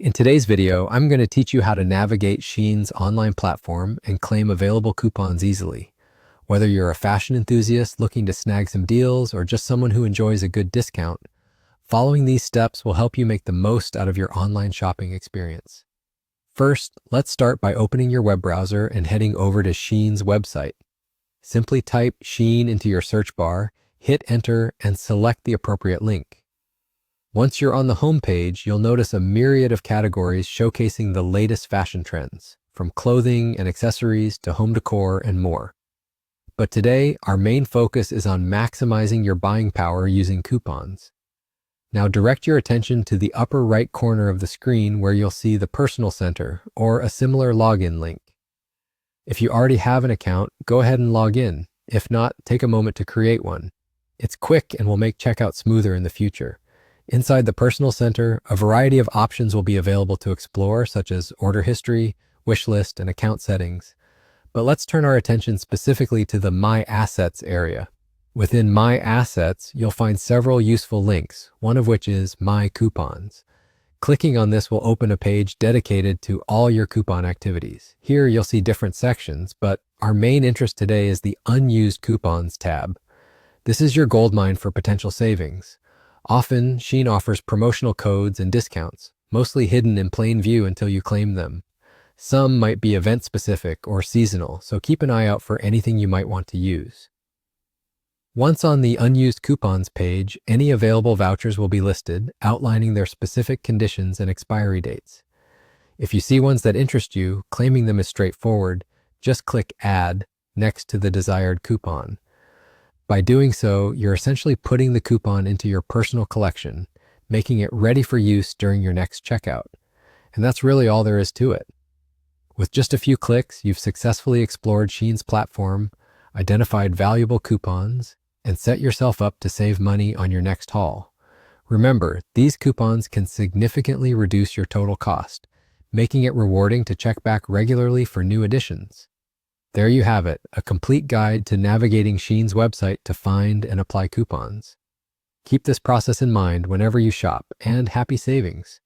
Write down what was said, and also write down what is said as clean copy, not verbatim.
In today's video, I'm going to teach you how to navigate Shein's online platform and claim available coupons easily. Whether you're a fashion enthusiast looking to snag some deals or just someone who enjoys a good discount, following these steps will help you make the most out of your online shopping experience. First, let's start by opening your web browser and heading over to Shein's website. Simply type Shein into your search bar, hit enter, and select the appropriate link. Once you're on the home page, you'll notice a myriad of categories showcasing the latest fashion trends, from clothing and accessories to home decor and more. But today, our main focus is on maximizing your buying power using coupons. Now direct your attention to the upper right corner of the screen where you'll see the Personal Center or a similar login link. If you already have an account, go ahead and log in. If not, take a moment to create one. It's quick and will make checkout smoother in the future. Inside the Personal Center, a variety of options will be available to explore, such as order history, wish list, and account settings. But let's turn our attention specifically to the My Assets area. Within My Assets, you'll find several useful links, one of which is My Coupons. Clicking on this will open a page dedicated to all your coupon activities. Here you'll see different sections, but our main interest today is the Unused Coupons tab. This is your goldmine for potential savings. Often, Shein offers promotional codes and discounts, mostly hidden in plain view until you claim them. Some might be event-specific or seasonal, so keep an eye out for anything you might want to use. Once on the Unused Coupons page, any available vouchers will be listed, outlining their specific conditions and expiry dates. If you see ones that interest you, claiming them is straightforward. Just click Add next to the desired coupon. By doing so, you're essentially putting the coupon into your personal collection, making it ready for use during your next checkout. And that's really all there is to it. With just a few clicks, you've successfully explored Shein's platform, identified valuable coupons, and set yourself up to save money on your next haul. Remember, these coupons can significantly reduce your total cost, making it rewarding to check back regularly for new additions. There you have it, a complete guide to navigating Shein's website to find and apply coupons. Keep this process in mind whenever you shop, and happy savings!